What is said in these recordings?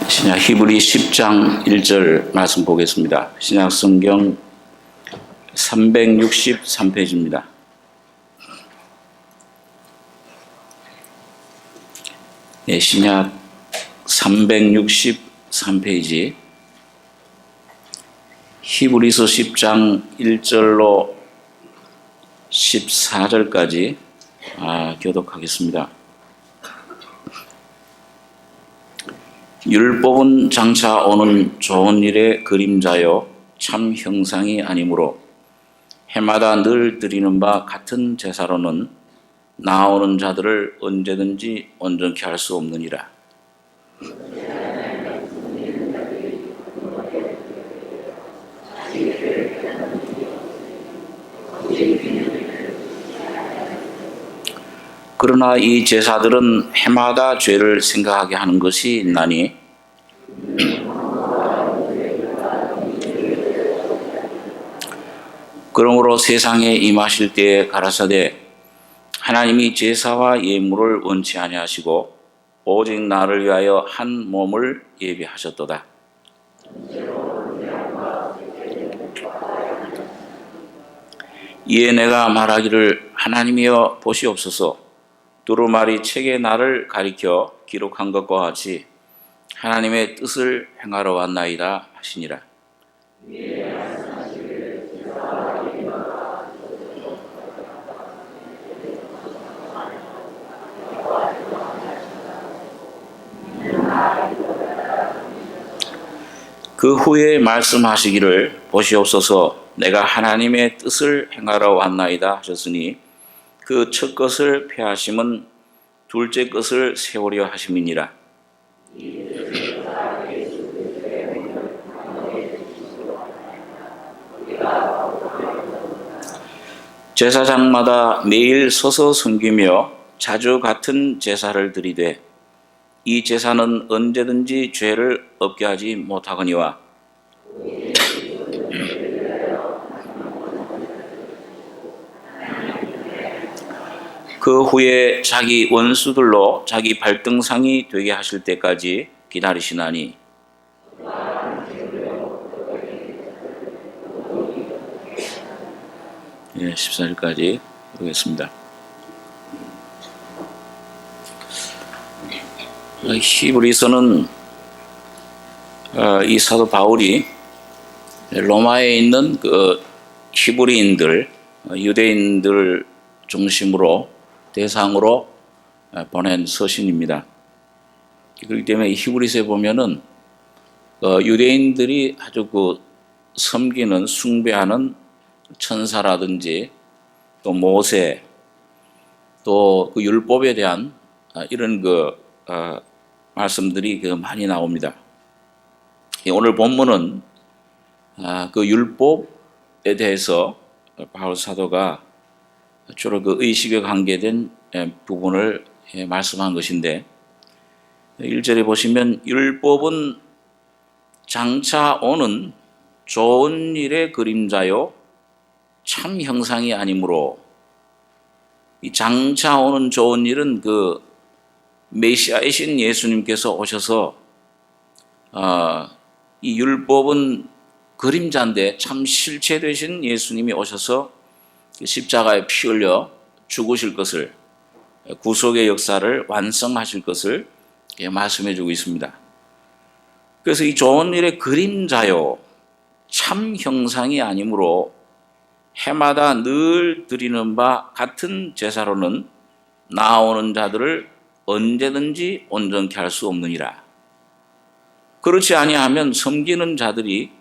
신약 히브리 10장 1절 말씀 보겠습니다. 신약 성경 363페이지입니다. 네, 신약 363페이지 히브리서 10장 1절로 14절까지 교독하겠습니다. 율법은 장차 오는 좋은 일의 그림자요 참 형상이 아니므로 해마다 늘 드리는 바 같은 제사로는 나아오는 자들을 언제든지 온전케 할 수 없느니라. 그러나 이 제사들은 해마다 죄를 생각하게 하는 것이 있나니 그러므로 세상에 임하실 때에 가라사대 하나님이 제사와 예물을 원치 아니하시고 오직 나를 위하여 한 몸을 예비하셨도다. 이에 내가 말하기를 하나님이여 보시옵소서. 두루마리 책에 나를 가리켜 기록한 것과 같이 하나님의 뜻을 행하러 왔나이다 하시니라. 그 후에 말씀하시기를 보시옵소서 내가 하나님의 뜻을 행하러 왔나이다 하셨으니 그 첫 것을 폐하심은 둘째 것을 세우려 하심이니라. 제사장마다 매일 서서 섬기며 자주 같은 제사를 드리되 이 제사는 언제든지 죄를 없게 하지 못하거니와 그 후에 자기 원수들로 자기 발등상이 되게 하실 때까지 기다리시나니 예, 14절까지 보겠습니다. 히브리서는 이 사도 바울이 로마에 있는 그 히브리인들, 유대인들 중심으로 대상으로 보낸 서신입니다. 그렇기 때문에 히브리서에 보면은 유대인들이 아주 그 섬기는 숭배하는 천사라든지 또 모세 또 그 율법에 대한 이런 그 말씀들이 많이 나옵니다. 오늘 본문은 그 율법에 대해서 바울 사도가 주로 그 의식에 관계된 부분을 말씀한 것인데 1절에 보시면 율법은 장차 오는 좋은 일의 그림자요 참 형상이 아니므로 이 장차 오는 좋은 일은 그 메시아이신 예수님께서 오셔서 이 율법은 그림자인데 참 실체 되신 예수님이 오셔서 십자가에 피 흘려 죽으실 것을 구속의 역사를 완성하실 것을 말씀해 주고 있습니다. 그래서 이 좋은 일의 그림자요 참 형상이 아니므로 해마다 늘 드리는 바 같은 제사로는 나아오는 자들을 언제든지 온전케 할 수 없느니라. 그렇지 아니하면 섬기는 자들이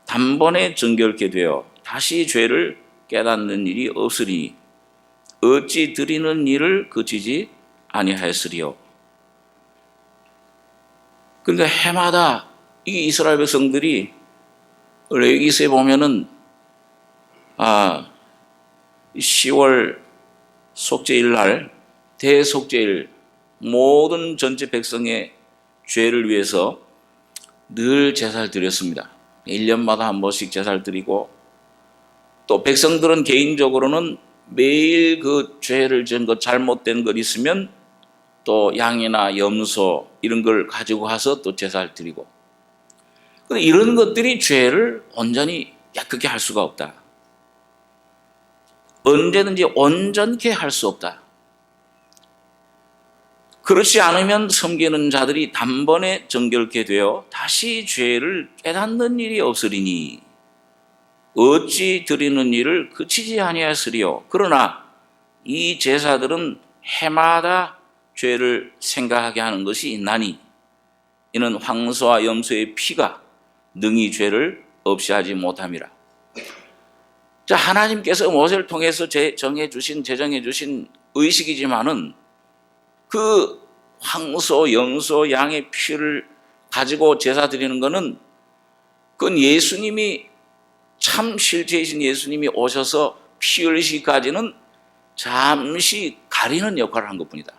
단번에 정결케 되어 다시 죄를 깨닫는 일이 없으리 어찌 드리는 일을 그치지 아니하였으리요. 그러니까 해마다 이 이스라엘 백성들이 레위기서에 보면은 10월 속죄일 날 대속죄일 모든 전체 백성의 죄를 위해서 늘 제사를 드렸습니다. 1년마다 한 번씩 제사를 드리고 또 백성들은 개인적으로는 매일 그 죄를 지은 것 잘못된 것 있으면 또 양이나 염소 이런 걸 가지고 가서 또 제사를 드리고, 근데 이런 것들이 죄를 온전히 깨끗게 할 수가 없다. 언제든지 온전케 할 수 없다. 그렇지 않으면 섬기는 자들이 단번에 정결케 되어 다시 죄를 깨닫는 일이 없으리니 어찌 드리는 일을 그치지 아니하으리요. 그러나 이 제사들은 해마다 죄를 생각하게 하는 것이 있나니 이는 황소와 염소의 피가 능히 죄를 없이 하지 못함이라. 자, 하나님께서 모세를 통해서 제정해 주신 의식이지만은 그 황소, 염소, 양의 피를 가지고 제사 드리는 것은 그건 예수님이 참 실제이신 예수님이 오셔서 피 흘리시기까지는 잠시 가리는 역할을 한 것뿐이다.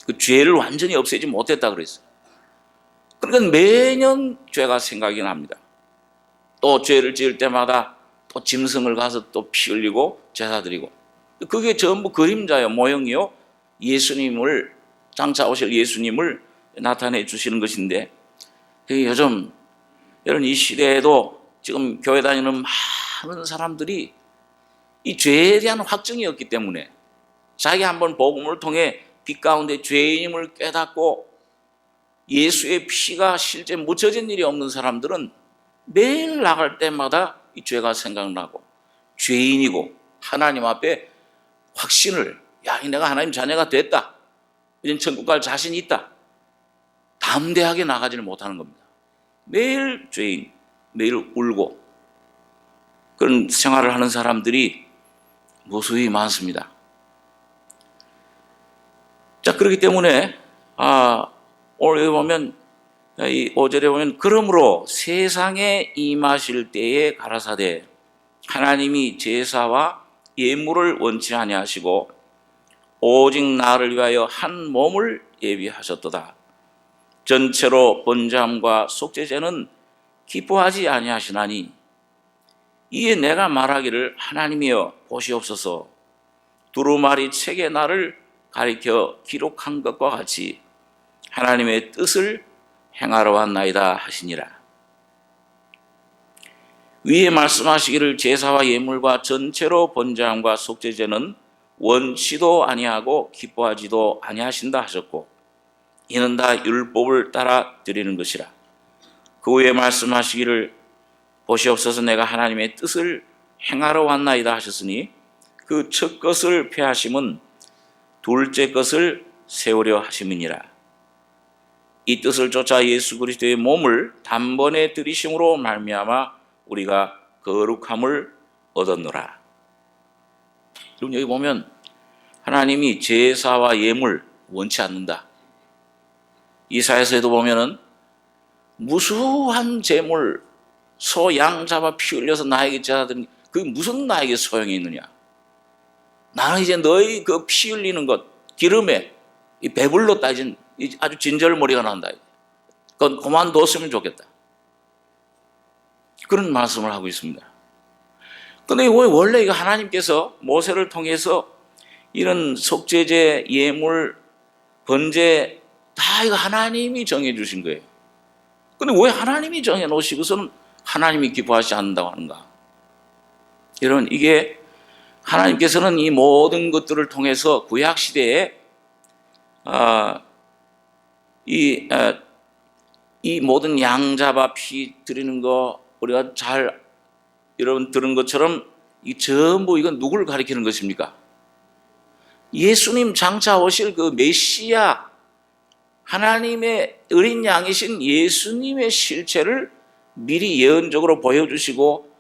그 죄를 완전히 없애지 못했다 그랬어요. 그러니까 매년 죄가 생각이 납니다. 또 죄를 지을 때마다 또 짐승을 가서 또 피 흘리고 제사 드리고, 그게 전부 그림자요, 모형이요, 예수님을, 장차 오실 예수님을 나타내 주시는 것인데, 요즘 여러분 이 시대에도 지금 교회 다니는 많은 사람들이 이 죄에 대한 확증이 없기 때문에 자기 한번 복음을 통해 빛 가운데 죄인임을 깨닫고 예수의 피가 실제 묻혀진 일이 없는 사람들은 매일 나갈 때마다 이 죄가 생각나고 죄인이고 하나님 앞에 확신을, 야, 내가 하나님 자녀가 됐다, 이제 천국 갈 자신이 있다, 담대하게 나가지를 못하는 겁니다. 매일 죄인, 매일 울고 그런 생활을 하는 사람들이 무수히 많습니다. 자, 그렇기 때문에 오늘 여기 보면, 이 5절에 보면, 그러므로 세상에 임하실 때에 가라사대 하나님이 제사와 예물을 원치 아니하시고 오직 나를 위하여 한 몸을 예비하셨도다. 전체로 번제함과 속죄제는 기뻐하지 아니하시나니 이에 내가 말하기를 하나님이여 보시옵소서, 두루마리 책에 나를 가리켜 기록한 것과 같이 하나님의 뜻을 행하러 왔나이다 하시니라. 위에 말씀하시기를 제사와 예물과 전체로 번제함과 속죄제는 원치도 아니하고 기뻐하지도 아니하신다 하셨고 이는 다 율법을 따라 드리는 것이라. 그 후에 말씀하시기를 보시옵소서 내가 하나님의 뜻을 행하러 왔나이다 하셨으니 그 첫 것을 폐하심은 둘째 것을 세우려 하심이니라. 이 뜻을 쫓아 예수 그리스도의 몸을 단번에 들이심으로 말미암아 우리가 거룩함을 얻었노라. 그럼 여기 보면 하나님이 제사와 예물 원치 않는다. 이사야서에도 보면은 무수한 제물, 소, 양 잡아 피 흘려서 나에게 제사드린 그게 무슨 나에게 소용이 있느냐. 나는 이제 너희 그 피 흘리는 것, 기름에 이 배불러 따진 아주 진절머리가 난다. 그건 그만뒀으면 좋겠다. 그런 말씀을 하고 있습니다. 그런데 원래 이거 하나님께서 모세를 통해서 이런 속죄제, 예물, 번제 다 이거 하나님이 정해 주신 거예요. 그런데 왜 하나님이 정해 놓으시고서는 하나님이 기뻐하지 않는다고 하는가? 여러분, 이게 하나님께서는 이 모든 것들을 통해서 구약 시대에 이 모든 양 잡아 피 드리는 거 우리가 잘 여러분 들은 것처럼 이 전부 이건 누구를 가리키는 것입니까? 예수님 장차 오실 그 메시아, 하나님의 어린 양이신 예수님의 실체를 미리 예언적으로 보여주시고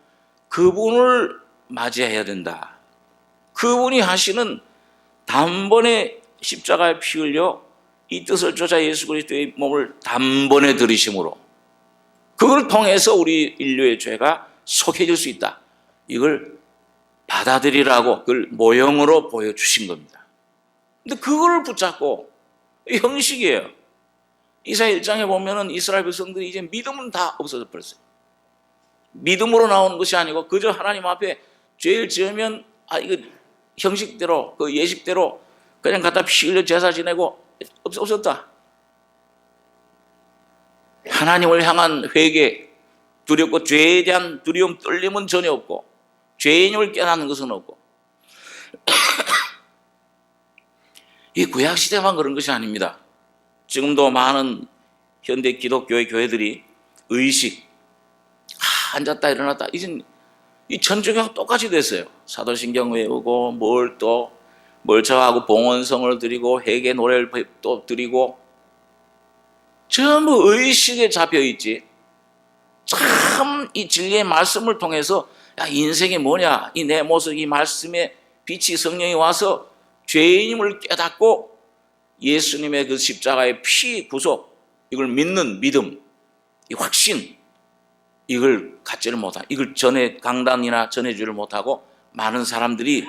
그분을 맞이해야 된다. 그분이 하시는 단번에 십자가에 피 흘려 이 뜻을 쫓아 예수 그리스도의 몸을 단번에 들이심으로 그걸 통해서 우리 인류의 죄가 속해질 수 있다. 이걸 받아들이라고 그걸 모형으로 보여주신 겁니다. 근데 그걸 붙잡고 형식이에요. 이사야 1장에 보면은 이스라엘 백성들이 이제 믿음은 다 없어져 버렸어요. 믿음으로 나오는 것이 아니고 그저 하나님 앞에 죄를 지으면 이거 형식대로 그 예식대로 그냥 갖다 피 흘려 제사 지내고 없었다. 하나님을 향한 회개, 두렵고 죄에 대한 두려움, 떨림은 전혀 없고 죄인임을 깨닫는 것은 없고 이 구약시대만 그런 것이 아닙니다. 지금도 많은 현대 기독교의 교회들이 의식, 앉았다 일어났다, 이젠 이 천주교하고 똑같이 됐어요. 사도신경 외우고 뭘 저하고 봉헌성을 드리고 회개 노래를 또 드리고 전부 의식에 잡혀 있지. 참 이 진리의 말씀을 통해서 야, 인생이 뭐냐, 이 내 모습, 이 말씀의 빛이 성령이 와서 죄인임을 깨닫고 예수님의 그 십자가의 피 구속, 이걸 믿는 믿음, 이 확신, 이걸 갖지를 못하고, 이걸 강단이나 전해주를 못하고 많은 사람들이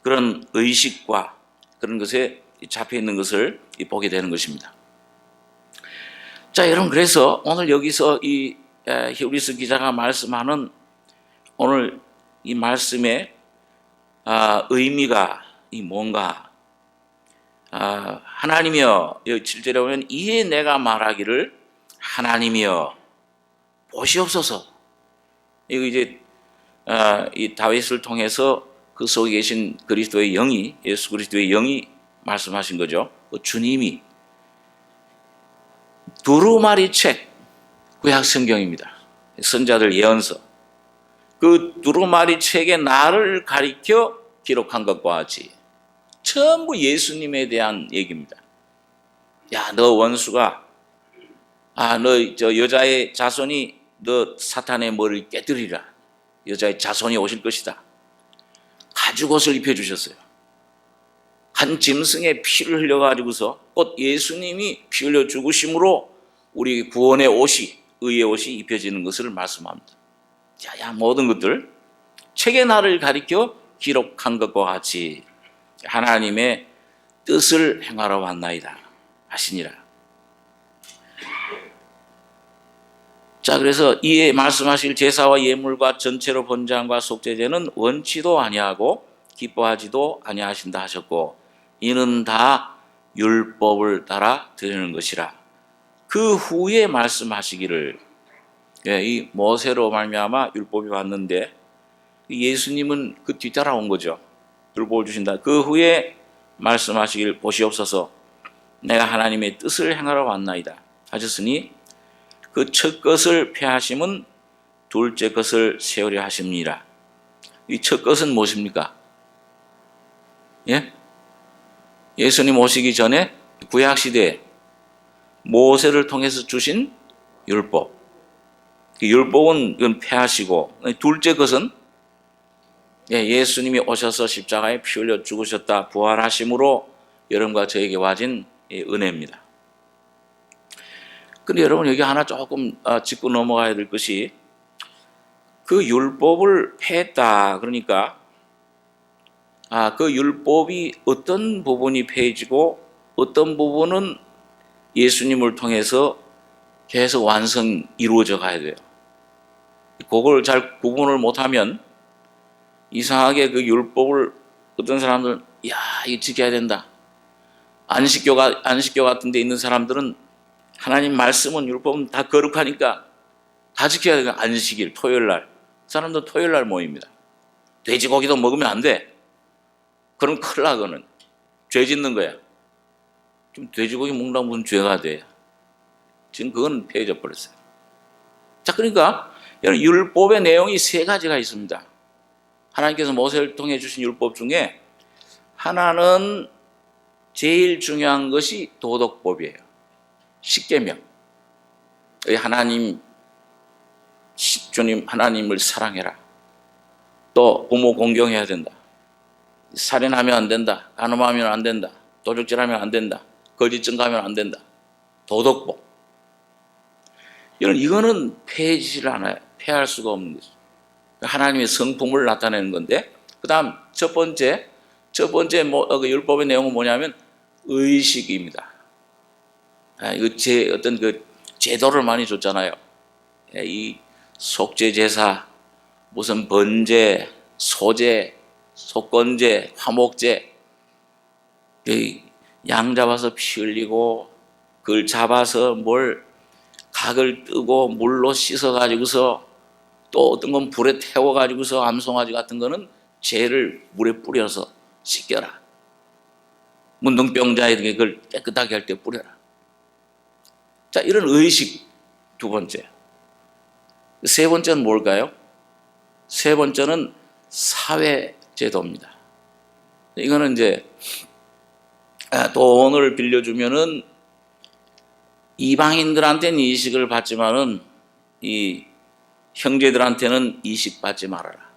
그런 의식과 그런 것에 잡혀 있는 것을 보게 되는 것입니다. 자, 여러분, 그래서 오늘 여기서 이 히브리서 기자가 말씀하는 오늘 이 말씀의 의미가 뭔가, 하나님이여, 여기 7절에 보면 이에 내가 말하기를 하나님이여 보시옵소서. 이거 이제 이 다윗을 통해서 그 속에 계신 그리스도의 영이, 예수 그리스도의 영이 말씀하신 거죠. 그 주님이 두루마리 책, 구약 성경입니다. 선자들 예언서, 그 두루마리 책에 나를 가리켜 기록한 것과 같이 전부 예수님에 대한 얘기입니다. 야, 너 원수가, 너 저 여자의 자손이 너 사탄의 머리를 깨뜨리라. 여자의 자손이 오실 것이다. 가죽옷을 입혀주셨어요. 한 짐승의 피를 흘려가지고서 곧 예수님이 피 흘려 죽으심으로 우리 구원의 옷이, 의의 옷이 입혀지는 것을 말씀합니다. 야, 모든 것들 책의 나를 가리켜 기록한 것과 같이 하나님의 뜻을 행하러 왔나이다 하시니라. 자, 그래서 이에 말씀하실 제사와 예물과 전체로 번제함과 속죄제는 원치도 아니하고 기뻐하지도 아니하신다 하셨고 이는 다 율법을 따라 드리는 것이라. 그 후에 말씀하시기를, 이 모세로 말미암아 율법이 왔는데 예수님은 그 뒤따라온 거죠. 율법을 주신다. 그 후에 말씀하시기를 보시옵소서 내가 하나님의 뜻을 행하러 왔나이다 하셨으니 그 첫 것을 폐하심은 둘째 것을 세우려 하십니다. 이 첫 것은 무엇입니까? 예수님 오시기 전에 구약시대에 모세를 통해서 주신 율법, 그 율법은 이건 폐하시고 둘째 것은 예수님이 오셔서 십자가에 피 흘려 죽으셨다 부활하심으로 여러분과 저에게 와진 은혜입니다. 그런데 여러분 여기 하나 조금 짚고 넘어가야 될 것이 그 율법을 폐했다. 그러니까 그 율법이 어떤 부분이 폐해지고 어떤 부분은 예수님을 통해서 계속 완성 이루어져 가야 돼요. 그걸 잘 구분을 못하면 이상하게 그 율법을 어떤 사람들은 이거 지켜야 된다. 안식교 같은 데 있는 사람들은 하나님 말씀은 율법은 다 거룩하니까 다 지켜야 되는 안식일, 토요일 날. 사람들 토요일 날 모입니다. 돼지고기도 먹으면 안 돼. 그럼 큰일 나, 그거는. 죄 짓는 거야. 지금 돼지고기 먹는다고 무슨 죄가 돼. 지금 그건 폐해져 버렸어요. 자, 그러니까 율법의 내용이 세 가지가 있습니다. 하나님께서 모세를 통해 주신 율법 중에 하나는 제일 중요한 것이 도덕법이에요. 십계명. 주님 하나님을 사랑해라. 또 부모 공경해야 된다. 살인하면 안 된다. 간음하면 안 된다. 도적질하면 안 된다. 거짓 증거하면 안 된다. 도덕법. 이거는 폐해지질 않아요. 폐할 수가 없는 거죠. 하나님의 성품을 나타내는 건데, 그 다음 첫 번째 그 율법의 내용은 뭐냐면 의식입니다. 이거 어떤 그 제도를 많이 줬잖아요. 이 속죄 제사, 무슨 번제, 소제, 속건제, 화목제, 양 잡아서 피 흘리고 그걸 잡아서 각을 뜨고 물로 씻어가지고서 또 어떤 건 불에 태워가지고서 암송아지 같은 거는 죄를 물에 뿌려서 씻겨라. 문둥병자에게 그걸 깨끗하게 할 때 뿌려라. 자, 이런 의식 두 번째. 세 번째는 뭘까요? 세 번째는 사회제도입니다. 이거는 이제 돈을 빌려주면은 이방인들한테는 이식을 받지만은 이 형제들한테는 이식 받지 말아라.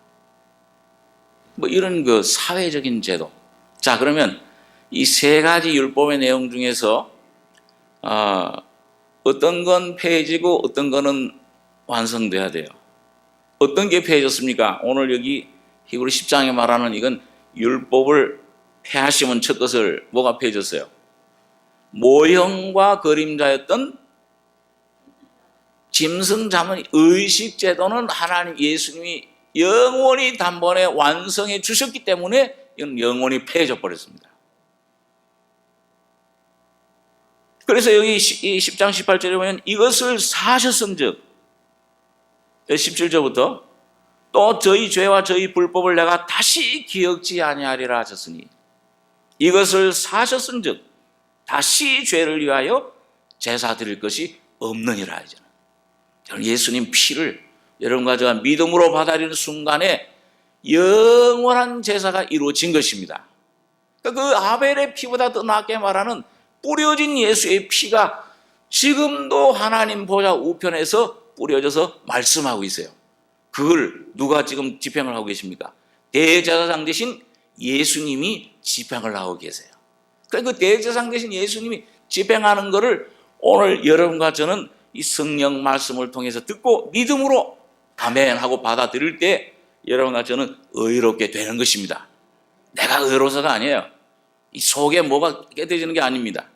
뭐 이런 그 사회적인 제도. 자, 그러면 이 세 가지 율법의 내용 중에서 어떤 건 폐해지고 어떤 거는 완성돼야 돼요. 어떤 게 폐해졌습니까? 오늘 여기 히브리 10장에 말하는 이건 율법을 폐하시면 첫 것을 뭐가 폐해졌어요? 모형과 그림자였던 짐승 잡는 의식 제도는 하나님 예수님이 영원히 단번에 완성해 주셨기 때문에 이건 영원히 폐해져 버렸습니다. 그래서 여기 10장 18절에 보면 이것을 사셨은즉 17절부터 또 저희 죄와 저희 불법을 내가 다시 기억지 아니하리라 하셨으니 이것을 사셨은즉 다시 죄를 위하여 제사 드릴 것이 없느니라 하잖아요. 예수님 피를 여러분과 제가 믿음으로 받아들이는 순간에 영원한 제사가 이루어진 것입니다. 그 아벨의 피보다 더 낫게 말하는 뿌려진 예수의 피가 지금도 하나님 보좌 우편에서 뿌려져서 말씀하고 있어요. 그걸 누가 지금 집행을 하고 계십니까? 대제사장 되신 예수님이 집행을 하고 계세요. 그 대제사장 되신 예수님이 집행하는 것을 오늘 여러분과 저는 이 성령 말씀을 통해서 듣고 믿음으로 아멘 하고 받아들일 때 여러분과 저는 의롭게 되는 것입니다. 내가 의로워서가 아니에요. 이 속에 뭐가 깨뜨리는 게 아닙니다.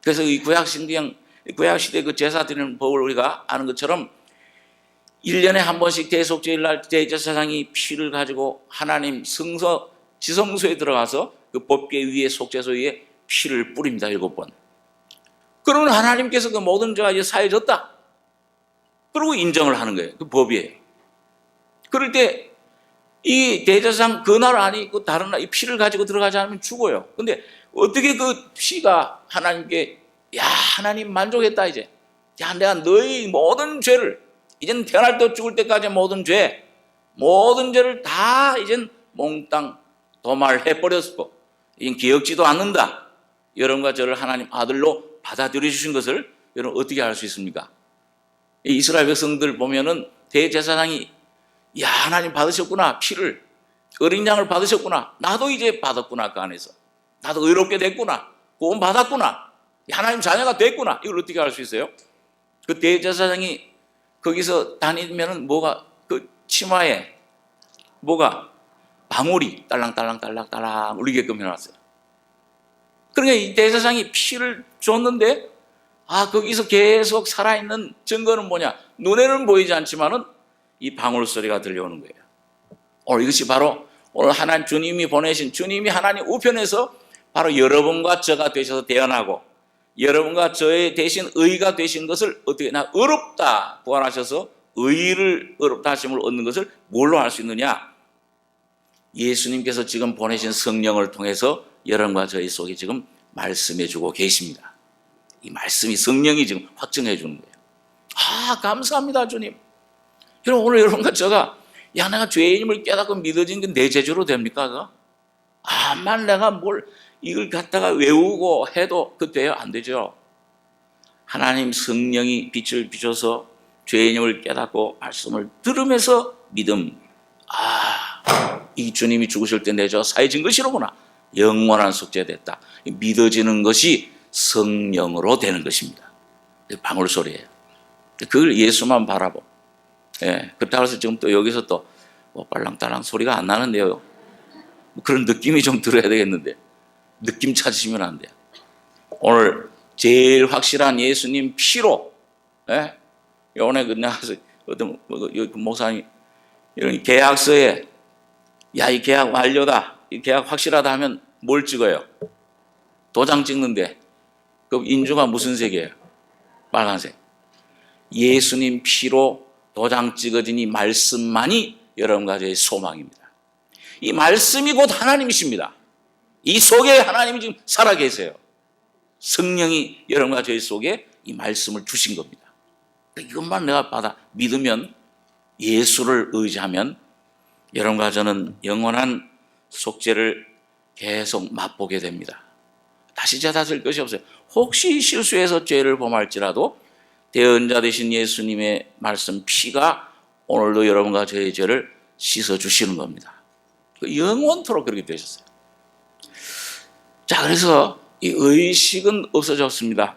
그래서 이 구약시대 그 제사 드리는 법을 우리가 아는 것처럼 1년에 한 번씩 대속죄일날 대제사장이 피를 가지고 하나님 지성소에 들어가서 그 법궤 위에 속죄소 위에 피를 뿌립니다. 7번. 그러면 하나님께서 그 모든 죄가 이제 사해졌다. 그리고 인정을 하는 거예요. 그 법이에요. 그럴 때 이 대제사장 그날 아니고 다른 날 이 피를 가지고 들어가지 않으면 죽어요. 근데 어떻게 그 피가 하나님께 하나님 만족했다 이제. 내가 너희 모든 죄를 이젠 태어날 때 죽을 때까지 모든 죄를 다 이젠 몽땅 도말해버렸고 이젠 기억지도 않는다. 여러분과 저를 하나님 아들로 받아들여 주신 것을 여러분 어떻게 알 수 있습니까? 이스라엘 백성들 보면은 대제사장이 하나님 받으셨구나. 피를 어린 양을 받으셨구나. 나도 이제 받았구나. 그 안에서 나도 의롭게 됐구나. 구원 받았구나. 하나님 자녀가 됐구나. 이걸 어떻게 알 수 있어요? 그 대제사장이 거기서 다니면은 뭐가 그 치마에 뭐가 방울이 딸랑딸랑 울리게끔 해놨어요. 그러니까 이 대제사장이 피를 줬는데 거기서 계속 살아있는 증거는 뭐냐? 눈에는 보이지 않지만은 이 방울 소리가 들려오는 거예요. 오늘 이것이 바로 오늘 하나님 주님이 보내신 주님이 하나님 우편에서 바로 여러분과 저가 되셔서 태어나고 여러분과 저의 대신 의가 되신 것을 어떻게 의롭다 부활하셔서 의를 의롭다 하심을 얻는 것을 뭘로 알 수 있느냐? 예수님께서 지금 보내신 성령을 통해서 여러분과 저희 속에 지금 말씀해 주고 계십니다. 이 말씀이 성령이 지금 확증해 주는 거예요. 감사합니다 주님. 여러분 오늘 여러분과 저가 내가 죄인임을 깨닫고 믿어진 게 내 재주로 됩니까? 그거? 내가 이걸 갖다가 외우고 해도 그 돼요? 안 되죠. 하나님 성령이 빛을 비춰서 죄인임을 깨닫고 말씀을 들으면서 믿음. 이 주님이 죽으실 때 내 죄가 사해진 것이로구나. 영원한 속죄됐다. 믿어지는 것이 성령으로 되는 것입니다. 방울 소리예요. 그걸 예수만 바라보. 그렇다고 해서 지금 또 여기서 또 빨랑딸랑 소리가 안 나는데요. 그런 느낌이 좀 들어야 되겠는데 느낌 찾으시면 안 돼요. 오늘 제일 확실한 예수님 피로 요번에 나가서 어떤 목사님 이런 계약서에 이 계약 완료다, 이 계약 확실하다 하면 뭘 찍어요? 도장 찍는데 그 인주가 무슨 색이에요? 빨간색. 예수님 피로 도장 찍어진 이 말씀만이 여러분과 저의 소망입니다. 이 말씀이 곧 하나님이십니다. 이 속에 하나님이 지금 살아계세요. 성령이 여러분과 저희 속에 이 말씀을 주신 겁니다. 이것만 내가 받아 믿으면, 예수를 의지하면 여러분과 저는 영원한 속죄를 계속 맛보게 됩니다. 다시 죄다질 것이 없어요. 혹시 실수해서 죄를 범할지라도 대언자 되신 예수님의 말씀 피가 오늘도 여러분과 저의 죄를 씻어주시는 겁니다. 영원토록 그렇게 되셨어요. 자, 그래서 이 의식은 없어졌습니다.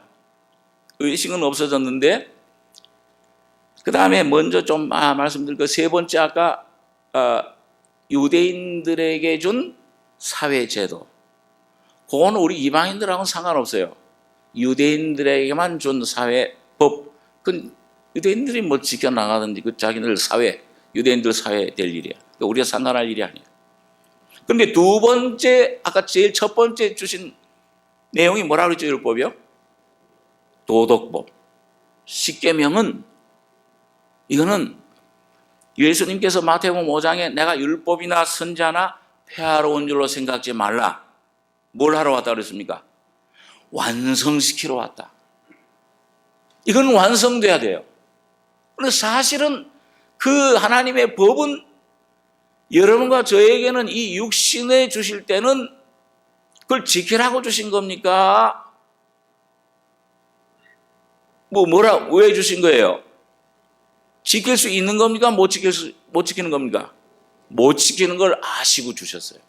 의식은 없어졌는데 그 다음에 먼저 좀 말씀드릴 거, 세 번째 아까 유대인들에게 준 사회제도, 그건 우리 이방인들하고는 상관없어요. 유대인들에게만 준 사회법, 그 유대인들이 뭐 지켜나가든지 그 자기들 사회, 유대인들 사회 될 일이야. 우리가 상관할 일이 아니야. 그런데 두 번째, 아까 제일 첫 번째 주신 내용이 뭐라고 그랬죠? 율법이요? 도덕법. 십계명은, 이거는 예수님께서 마태복음 5장에 내가 율법이나 선지자나 폐하러 온 줄로 생각지 말라. 뭘 하러 왔다 그랬습니까? 완성시키러 왔다. 이건 완성돼야 돼요. 그런데 사실은 그 하나님의 법은 여러분과 저에게는 이 육신에 주실 때는 그걸 지키라고 주신 겁니까? 왜 주신 거예요? 지킬 수 있는 겁니까? 못 지키는 겁니까? 못 지키는 걸 아시고 주셨어요.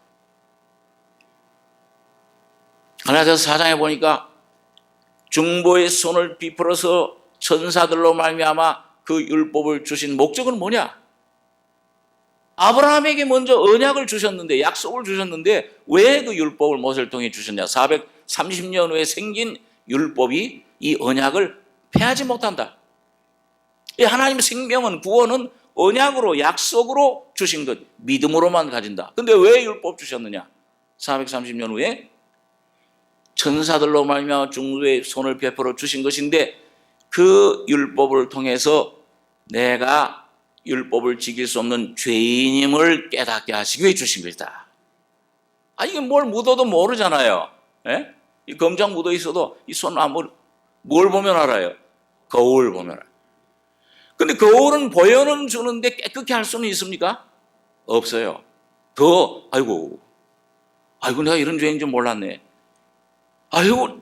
갈라디아서 4장에 보니까 중보의 손을 비풀어서 천사들로 말미암아 그 율법을 주신 목적은 뭐냐? 아브라함에게 먼저 언약을 주셨는데, 약속을 주셨는데 왜 그 율법을 모세를 통해 주셨냐? 430년 후에 생긴 율법이 이 언약을 폐하지 못한다. 이 하나님의 생명은, 구원은 언약으로, 약속으로 주신 것, 믿음으로만 가진다. 근데 왜 율법 주셨느냐? 430년 후에 천사들로 말미암아 중보의 손을 베풀어 주신 것인데, 그 율법을 통해서 내가 율법을 지킬 수 없는 죄인임을 깨닫게 하시기 위해 주신 것이다. 이게 뭘 묻어도 모르잖아요. 예? 이 검정 묻어 있어도 이 손 뭘 보면 알아요? 거울 보면 알아요. 근데 거울은 보여는 주는데 깨끗게 할 수는 있습니까? 없어요. 아이고 내가 이런 죄인 줄 몰랐네. 아이고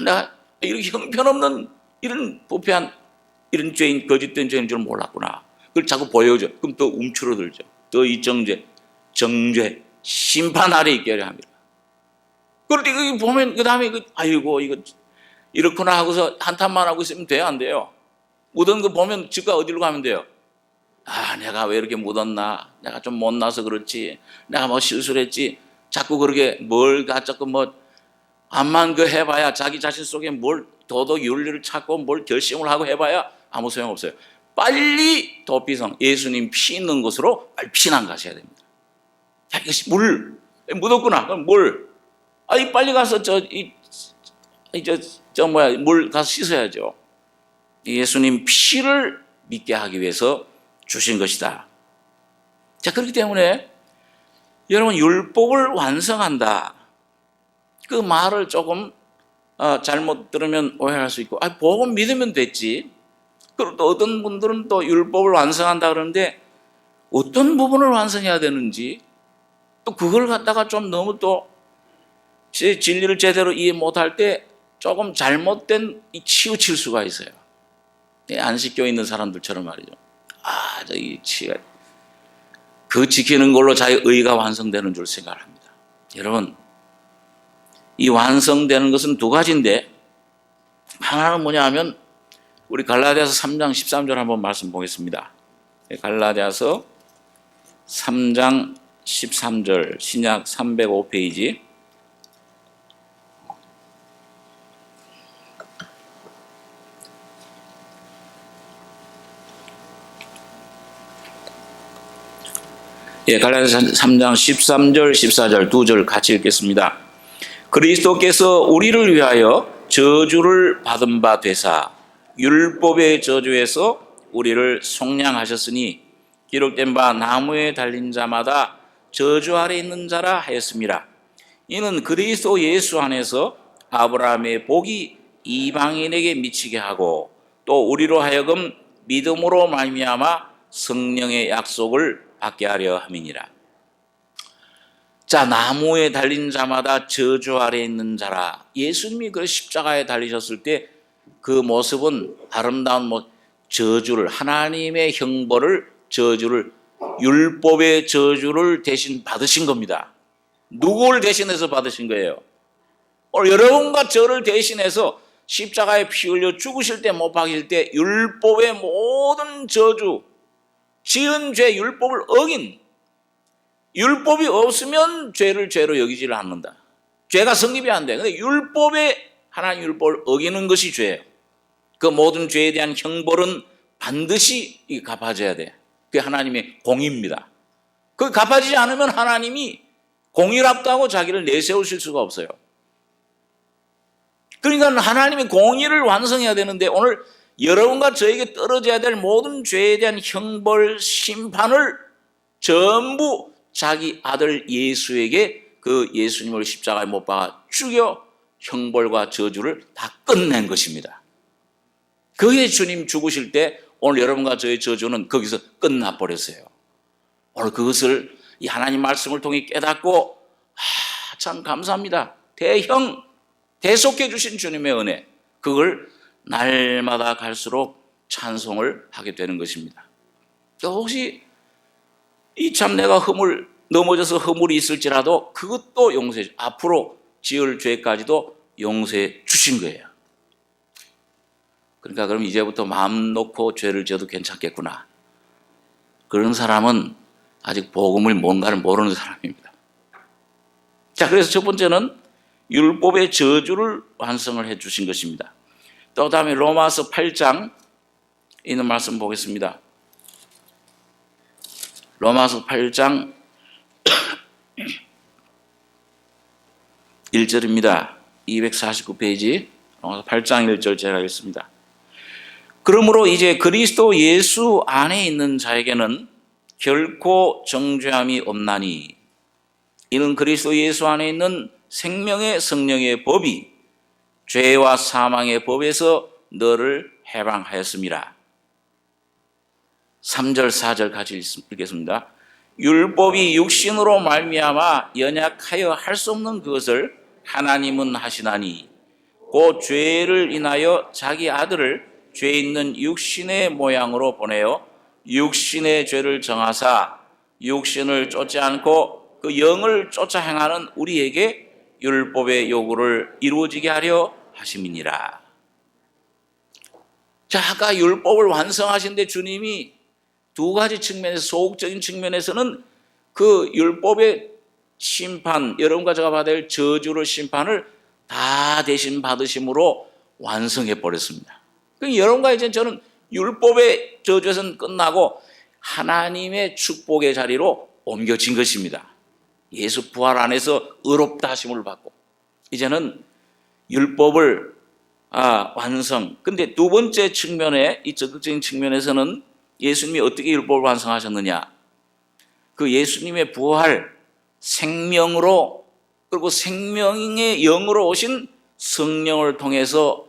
내가 이렇게 형편없는 이런 부패한 이런 죄인, 거짓된 죄인 줄 몰랐구나. 그걸 자꾸 보여줘. 그럼 더 움츠러들죠. 더 이정죄, 정죄, 심판 아래 있게 하려 합니다. 그런데 그 보면 그 다음에 아이고 이거 이렇구나 하고서 한탄만 하고 있으면 돼요, 안 돼요? 묻은 거 보면 즉각 어디로 가면 돼요? 내가 왜 이렇게 묻었나? 내가 좀 못나서 그렇지. 내가 뭐 실수를 했지. 자꾸 그렇게 뭘 자꾸 암만 해봐야 자기 자신 속에 뭘 도덕 윤리를 찾고 뭘 결심을 하고 해봐야 아무 소용없어요. 빨리 도피성, 예수님 피 있는 곳으로 빨리 피난 가셔야 됩니다. 이것이 묻었구나. 그럼 빨리 가서 물 가서 씻어야죠. 예수님 피를 믿게 하기 위해서 주신 것이다. 자, 그렇기 때문에 여러분, 율법을 완성한다. 그 말을 조금 잘못 들으면 오해할 수 있고, 복음 믿으면 됐지. 그리고 또 어떤 분들은 또 율법을 완성한다 그러는데 어떤 부분을 완성해야 되는지, 또 그걸 갖다가 좀 너무 또 진리를 제대로 이해 못할 때 조금 잘못된 치우칠 수가 있어요. 안식교에 있는 사람들처럼 말이죠. 그 지키는 걸로 자기 의가 완성되는 줄 생각합니다. 여러분, 이 완성되는 것은 두 가지인데, 하나는 뭐냐 하면 우리 갈라디아서 3장 13절 한번 말씀 보겠습니다. 갈라디아서 3장 13절, 신약 305페이지. 갈라디아서 3장 13절, 14절 두 절 같이 읽겠습니다. 그리스도께서 우리를 위하여 저주를 받은 바 되사 율법의 저주에서 우리를 속량하셨으니 기록된 바 나무에 달린 자마다 저주 아래 있는 자라 하였습니다. 이는 그리스도 예수 안에서 아브라함의 복이 이방인에게 미치게 하고 또 우리로 하여금 믿음으로 말미암아 성령의 약속을 받게 하려 함이니라. 자, 나무에 달린 자마다 저주 아래 있는 자라. 예수님이 그 십자가에 달리셨을 때 그 모습은 아름다운 저주를, 하나님의 형벌을, 저주를, 율법의 저주를 대신 받으신 겁니다. 누구를 대신해서 받으신 거예요? 오늘 여러분과 저를 대신해서 십자가에 피 흘려 죽으실 때, 못 박일 때 율법의 모든 저주, 지은 죄, 율법을 어긴, 율법이 없으면 죄를 죄로 여기지를 않는다. 죄가 성립이 안 돼. 근데 하나님 율법을 어기는 것이 죄예요. 그 모든 죄에 대한 형벌은 반드시 갚아져야 돼. 그게 하나님의 공의입니다. 그 갚아지지 않으면 하나님이 공의롭다고 자기를 내세우실 수가 없어요. 그러니까 하나님의 공의를 완성해야 되는데 오늘 여러분과 저에게 떨어져야 될 모든 죄에 대한 형벌, 심판을 전부 자기 아들 예수에게 그 예수님을 십자가에 못 박아 죽여 형벌과 저주를 다 끝낸 것입니다. 그게 주님 죽으실 때 오늘 여러분과 저의 저주는 거기서 끝나버렸어요. 오늘 그것을 이 하나님 말씀을 통해 깨닫고 참 감사합니다. 대속해 주신 주님의 은혜, 그걸 날마다 갈수록 찬송을 하게 되는 것입니다. 또 혹시 참 내가 넘어져서 허물이 있을지라도 그것도 용서해 앞으로 지을 죄까지도 용서해 주신 거예요. 그러니까 그럼 이제부터 마음 놓고 죄를 지어도 괜찮겠구나. 그런 사람은 아직 복음을 뭔가를 모르는 사람입니다. 자, 그래서 첫 번째는 율법의 저주를 완성을 해 주신 것입니다. 또 다음에 로마서 8장 있는 말씀 보겠습니다. 로마서 8장 1절입니다. 249페이지 로마서 8장 1절 제가 읽습니다. 그러므로 이제 그리스도 예수 안에 있는 자에게는 결코 정죄함이 없나니 이는 그리스도 예수 안에 있는 생명의 성령의 법이 죄와 사망의 법에서 너를 해방하였습니다. 3절 4절 같이 읽겠습니다. 율법이 육신으로 말미암아 연약하여 할 수 없는 그것을 하나님은 하시나니 곧 죄를 인하여 자기 아들을 죄 있는 육신의 모양으로 보내어 육신의 죄를 정하사 육신을 쫓지 않고 그 영을 쫓아 행하는 우리에게 율법의 요구를 이루어지게 하려 하심이니라. 자, 아까 율법을 완성하신데 주님이 두 가지 측면에서, 소극적인 측면에서는 그 율법의 심판, 여러분과 제가 받을 저주를 심판을 다 대신 받으심으로 완성해 버렸습니다. 여러분과 이제 저는 율법의 저주에서는 끝나고 하나님의 축복의 자리로 옮겨진 것입니다. 예수 부활 안에서 의롭다 하심을 받고 이제는 율법을 완성. 근데 두 번째 측면에, 이 적극적인 측면에서는 예수님이 어떻게 율법을 완성하셨느냐? 그 예수님의 부활, 생명으로, 그리고 생명의 영으로 오신 성령을 통해서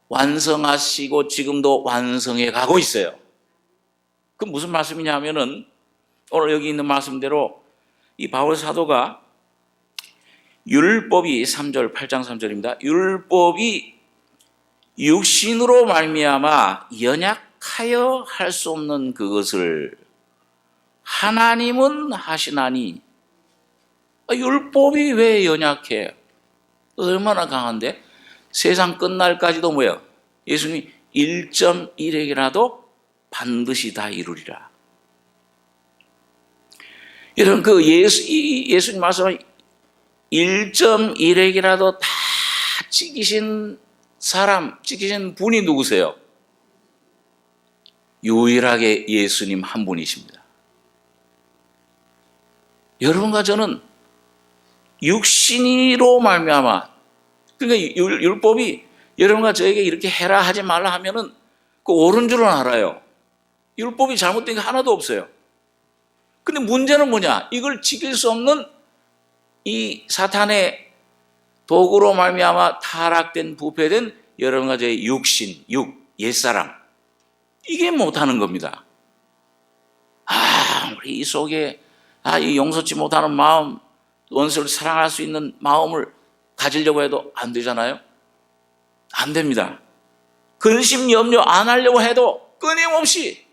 완성하시고 지금도 완성해 가고 있어요. 그 무슨 말씀이냐 하면은 오늘 여기 있는 말씀대로 이 바울 사도가 율법이 3절, 8장 3절입니다. 율법이 육신으로 말미암아 연약하여 할 수 없는 그것을 하나님은 하시나니. 율법이 왜 연약해? 얼마나 강한데? 세상 끝날까지도 뭐예요? 예수님이 1.1핵이라도 반드시 다 이루리라. 여러분, 그 예수님 말씀은 1.1핵이라도 다 지키신 사람, 지키신 분이 누구세요? 유일하게 예수님 한 분이십니다. 여러분과 저는 육신이로 말미암아. 그러니까 율법이 여러분과 저에게 이렇게 해라 하지 말라 하면은 그 옳은 줄은 알아요. 율법이 잘못된 게 하나도 없어요. 근데 문제는 뭐냐? 이걸 지킬 수 없는 이 사탄의 도구로 말미암아 타락된 부패된 여러분과 저의 육신, 옛사람, 이게 못하는 겁니다. 우리 이 속에 이 용서치 못하는 마음, 원수를 사랑할 수 있는 마음을 가지려고 해도 안 되잖아요. 안 됩니다. 근심 염려 안 하려고 해도 끊임없이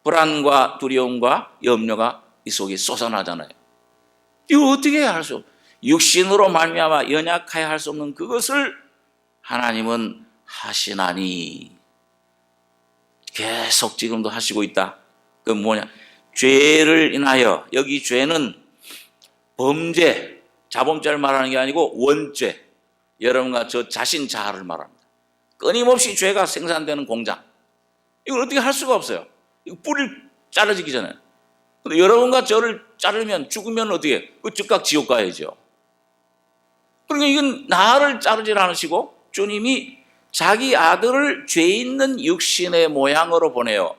불안과 두려움과 염려가 이 속에 솟아나잖아요. 이거 어떻게 할 수 없어요? 육신으로 말미암아 연약하여 할 수 없는 그것을 하나님은 하시나니 계속 지금도 하시고 있다. 그 뭐냐? 죄를 인하여, 여기 죄는 범죄, 자범죄를 말하는 게 아니고 원죄, 여러분과 저 자신 자아를 말합니다. 끊임없이 죄가 생산되는 공장. 이걸 어떻게 할 수가 없어요. 이거 뿌리를 자르기 전에. 근데 여러분과 저를 자르면, 죽으면 어떻게? 즉각 지옥 가야죠. 그러니까 이건 나를 자르질 않으시고 주님이 자기 아들을 죄 있는 육신의 모양으로 보내요.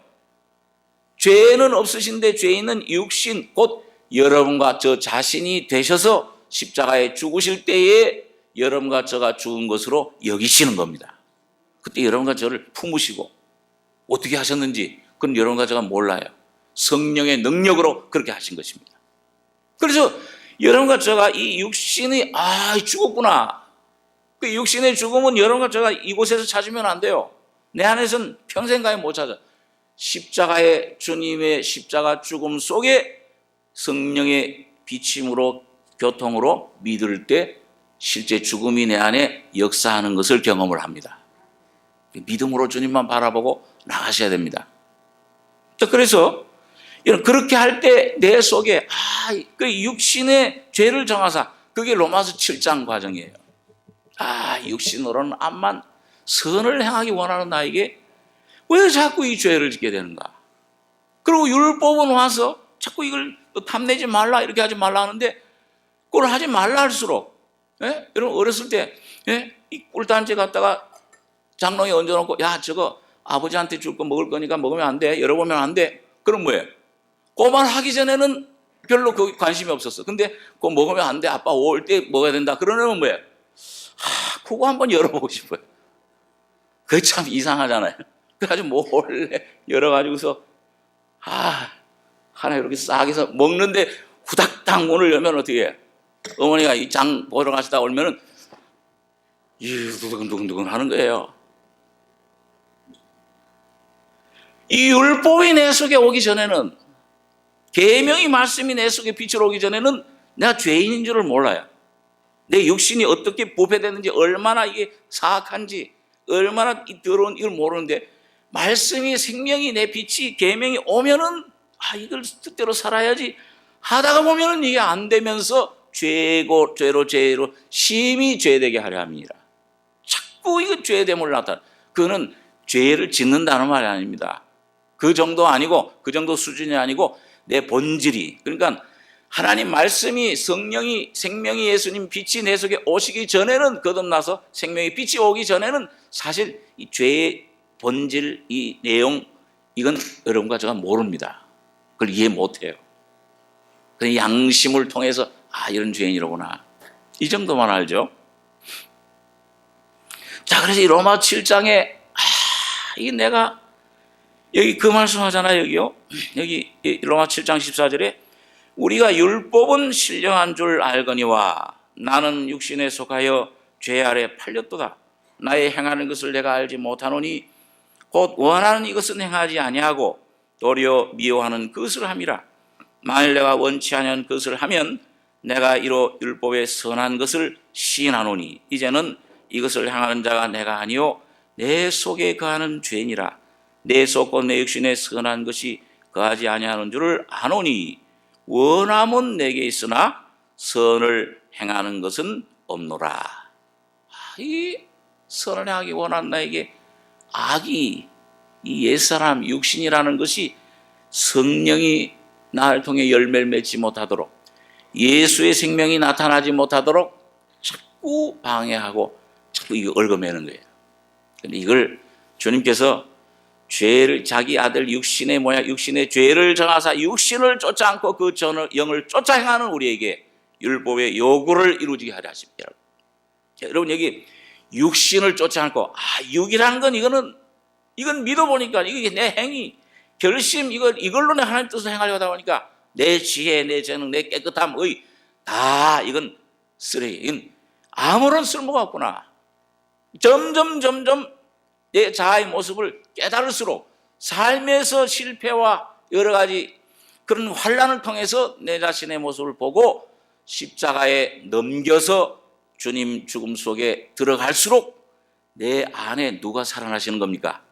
죄는 없으신데 죄 있는 육신, 곧 여러분과 저 자신이 되셔서 십자가에 죽으실 때에 여러분과 저가 죽은 것으로 여기시는 겁니다. 그때 여러분과 저를 품으시고 어떻게 하셨는지 그건 여러분과 저가 몰라요. 성령의 능력으로 그렇게 하신 것입니다. 그래서 여러분과 저가 이 육신이 죽었구나. 그 육신의 죽음은 여러분과 저가 이곳에서 찾으면 안 돼요. 내 안에서는 평생가에 못 찾아. 십자가의 주님의 십자가 죽음 속에 성령의 비침으로 교통으로 믿을 때 실제 죽음이 내 안에 역사하는 것을 경험을 합니다. 믿음으로 주님만 바라보고 나가셔야 됩니다. 그래서 그렇게 할 때 내 속에 그 육신의 죄를 정하사, 그게 로마서 7장 과정이에요. 육신으로는 암만 선을 행하기 원하는 나에게 왜 자꾸 이 죄를 짓게 되는가? 그리고 율법은 와서 자꾸 이걸 탐내지 말라, 이렇게 하지 말라 하는데 그걸 하지 말라 할수록, 여러분 어렸을 때 이 꿀단지 갖다가 장롱에 얹어놓고 저거 아버지한테 줄 거 먹을 거니까 먹으면 안 돼, 열어보면 안 돼. 그럼 뭐예요? 그 말 하기 전에는 별로 그 관심이 없었어. 근데 그거 먹으면 안 돼, 아빠 올 때 먹어야 된다. 그러면 뭐예요? 그거 한번 열어보고 싶어요. 그게 참 이상하잖아요. 그래가지고 몰래 열어가지고서 하나 이렇게 싹 해서 먹는데 후닥닥 문을 열면 어떻게 해? 어머니가 이 장 보러 가시다 오면은 두근두근 하는 거예요. 이 율법이 내 속에 오기 전에는, 계명의 말씀이 내 속에 빛으로 오기 전에는 내가 죄인인 줄을 몰라요. 내 육신이 어떻게 부패됐는지, 얼마나 이게 사악한지, 얼마나 더러운 이걸 모르는데, 말씀이, 생명이, 내 빛이, 계명이 오면은 이걸 뜻대로 살아야지 하다가 보면은 이게 안 되면서 죄로 심히 죄되게 하려 합니다. 자꾸 이거 죄됨을 나타나. 그거는 죄를 짓는다는 말이 아닙니다. 그 정도 아니고, 그 정도 수준이 아니고 내 본질이, 그러니까 하나님 말씀이, 성령이, 생명이, 예수님 빛이 내 속에 오시기 전에는, 거듭나서 생명의 빛이 오기 전에는 사실 이 죄의 본질, 이 내용, 이건 여러분과 제가 모릅니다. 그걸 이해 못해요. 그냥 양심을 통해서 이런 죄인이로구나, 이 정도만 알죠. 자, 그래서 이 로마 7장에 이 내가 여기 그 말씀 하잖아요. 여기요. 여기 로마 7장 14절에 우리가 율법은 신령한 줄 알거니와 나는 육신에 속하여 죄 아래 팔렸도다. 나의 행하는 것을 내가 알지 못하노니 곧 원하는 이것은 행하지 아니하고 도리어 미워하는 그것을 함이라. 만일 내가 원치 아니하는 그것을 하면 내가 이로 율법의 선한 것을 시인하노니 이제는 이것을 행하는 자가 내가 아니요 내 속에 거하는 죄니라. 내 속 곧 내 육신에 선한 것이 거하지 아니하는 줄을 아노니 원함은 내게 있으나 선을 행하는 것은 없노라. 이 선을 행하기 원하는 나에게 악이, 이 옛사람 육신이라는 것이 성령이 나를 통해 열매를 맺지 못하도록, 예수의 생명이 나타나지 못하도록 자꾸 방해하고 자꾸 이거 얽어매는 거예요. 근데 이걸 주님께서 죄를, 자기 아들 육신의 모양, 육신의 죄를 정하사 육신을 쫓지 않고 그 영을 쫓아 행하는 우리에게 율법의 요구를 이루어지게 하려 하십니다. 여러분, 여기 육신을 쫓지 않고, 육이라는 건 이건 믿어보니까 이게 내 행위, 결심, 이걸로 내 하나님 뜻을 행하려고 하다 보니까 내 지혜, 내 재능, 내 깨끗함, 다 이건 쓰레기, 이건 아무런 쓸모가 없구나. 점점 내 자아의 모습을 깨달을수록 삶에서 실패와 여러 가지 그런 환난을 통해서 내 자신의 모습을 보고 십자가에 넘겨서 주님 죽음 속에 들어갈수록 내 안에 누가 살아나시는 겁니까?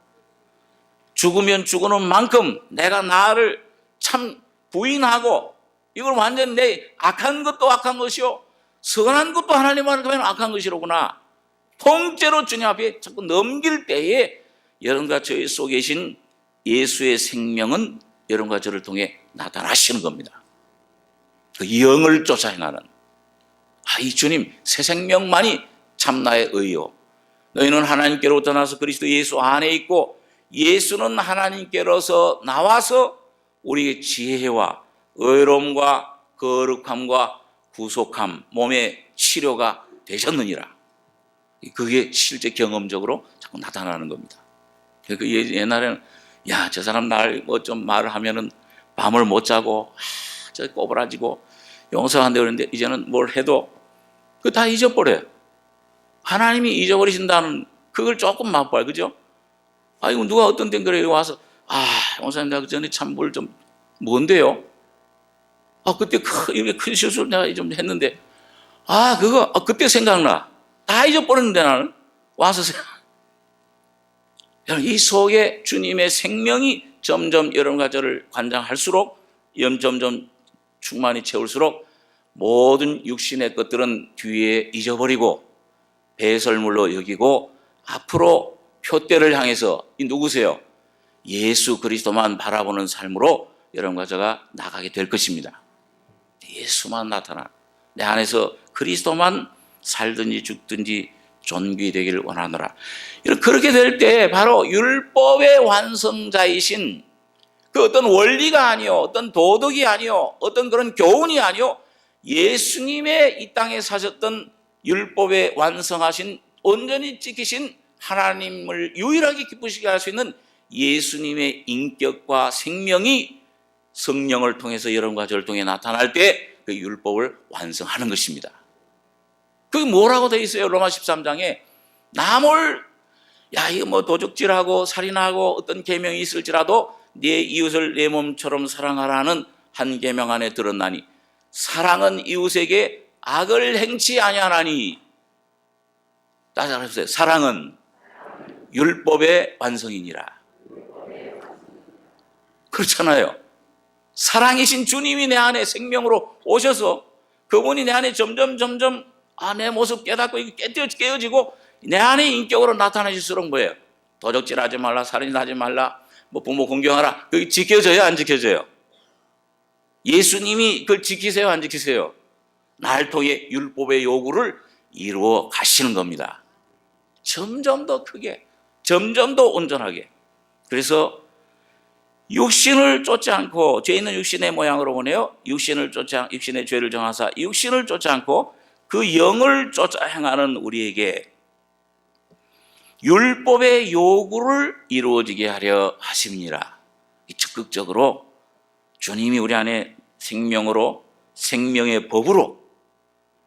죽으면 죽는 만큼 내가 나를 참 부인하고, 이걸 완전 내 악한 것도 악한 것이요 선한 것도 하나님 앞에 가면 악한 것이로구나, 통째로 주님 앞에 자꾸 넘길 때에 여러분과 저희 속에 계신 예수의 생명은 여러분과 저를 통해 나타나시는 겁니다. 그 영을 쫓아 행하는, 이 주님 새 생명만이 참나의 의요, 너희는 하나님께로부터 나서 그리스도 예수 안에 있고 예수는 하나님께로서 나와서 우리의 지혜와 의로움과 거룩함과 구속함, 몸의 치료가 되셨느니라. 그게 실제 경험적으로 자꾸 나타나는 겁니다. 그 옛날에는 저 사람 날 뭐 좀 말을 하면은 밤을 못 자고 저 꼬부라지고 용서한다 그러는데 이제는 뭘 해도 그거 다 잊어버려요. 하나님이 잊어버리신다는 그걸 조금 맛봐요. 그죠? 이거 누가 어떤 땐 그래 와서 용사님 내가 그 전에 참 뭘 좀 뭔데요? 그때 이렇게 큰 실수를 내가 좀 했는데 그거 그때 생각나. 다 잊어버렸는데 나는 와서 이 속에 주님의 생명이 점점 여러분과 저를 관장할수록 점점 충만히 채울수록 모든 육신의 것들은 뒤에 잊어버리고 배설물로 여기고 앞으로 표대를 향해서 누구세요? 예수 그리스도만 바라보는 삶으로 여러분과 제가 나가게 될 것입니다. 예수만 나타나 내 안에서 그리스도만 살든지 죽든지 존귀되기를 원하노라. 그렇게 될 때 바로 율법의 완성자이신 그 어떤 원리가 아니요, 어떤 도덕이 아니요, 어떤 그런 교훈이 아니요, 예수님의 이 땅에 사셨던 율법의 완성하신 온전히 지키신 하나님을 유일하게 기쁘시게 할 수 있는 예수님의 인격과 생명이 성령을 통해서 여러분과 저를 통해 나타날 때 그 율법을 완성하는 것입니다. 그게 뭐라고 되어 있어요? 로마 13장에 남을 이거 뭐 도적질하고 살인하고 어떤 계명이 있을지라도 네 이웃을 내 몸처럼 사랑하라는 한 계명 안에 들었나니 사랑은 이웃에게 악을 행치 아니하나니. 다시 한번 해보세요. 사랑은 율법의 완성이니라. 그렇잖아요. 사랑이신 주님이 내 안에 생명으로 오셔서 그분이 내 안에 점점 내 모습 깨닫고 깨어지고 내 안에 인격으로 나타나실수록 뭐예요? 도적질하지 말라, 살인하지 말라, 뭐 부모 공경하라. 그게 지켜져요, 안 지켜져요? 예수님이 그걸 지키세요, 안 지키세요? 날 통해 율법의 요구를 이루어 가시는 겁니다. 점점 더 크게, 점점 더 온전하게. 그래서 육신을 쫓지 않고, 죄 있는 육신의 모양으로 보내요. 육신의 죄를 정하사 육신을 쫓지 않고 그 영을 쫓아 행하는 우리에게 율법의 요구를 이루어지게 하려 하심이니라. 적극적으로 주님이 우리 안에 생명으로, 생명의 법으로,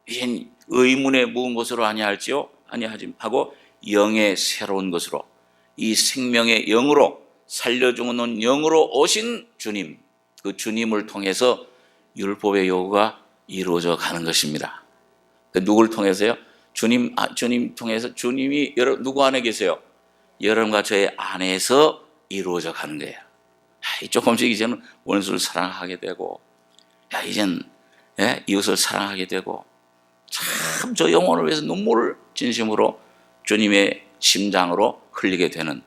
이젠 의문에 묵은 것으로 아니할지요, 아니하고 영의 새로운 것으로, 이 생명의 영으로, 살려주는 영으로 오신 주님, 그 주님을 통해서 율법의 요구가 이루어져 가는 것입니다. 누구를 통해서요? 주님 통해서. 주님이 누구 안에 계세요? 여러분과 저의 안에서 이루어져 가는 거예요. 조금씩 이제는 원수를 사랑하게 되고, 이젠 이웃을 사랑하게 되고, 참 저 영혼을 위해서 눈물을 진심으로 주님의 심장으로 흘리게 되는,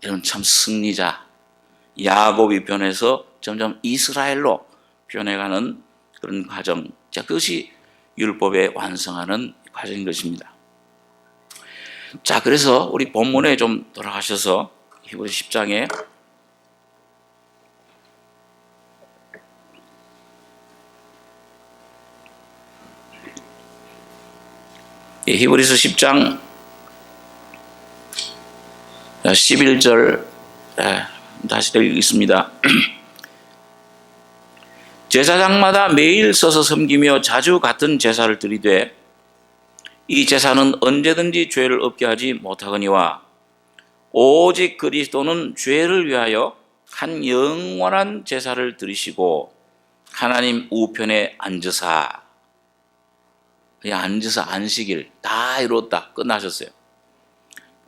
이런 참 승리자, 야곱이 변해서 점점 이스라엘로 변해가는 그런 과정. 자, 그것이 율법의 완성하는 과정인 것입니다. 자, 그래서 우리 본문에 좀 돌아가셔서 히브리서 10장에 히브리서 10장 11절 다시 읽겠습니다. 제사장마다 매일 서서 섬기며 자주 같은 제사를 드리되 이 제사는 언제든지 죄를 없게 하지 못하거니와 오직 그리스도는 죄를 위하여 한 영원한 제사를 드리시고 하나님 우편에 앉으사, 그냥 앉으사 안식일 다 이뤘다, 끝나셨어요.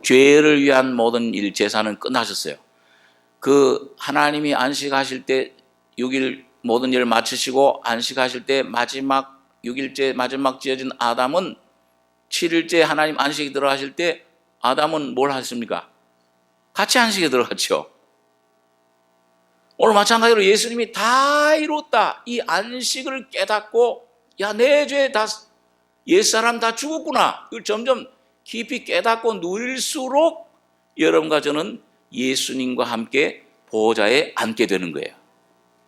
죄를 위한 모든 일 제사는 끝나셨어요. 그 하나님이 안식하실 때 6일 모든 일을 마치시고 안식하실 때 마지막 6일째 마지막 지어진 아담은 7일째 하나님 안식에 들어가실 때 아담은 뭘 하셨습니까? 같이 안식에 들어갔죠. 오늘 마찬가지로 예수님이 다 이뤘다, 이 안식을 깨닫고 야, 내 죄 다 옛사람 다 죽었구나, 그걸 점점 깊이 깨닫고 누릴수록 여러분과 저는 예수님과 함께 보좌에 앉게 되는 거예요.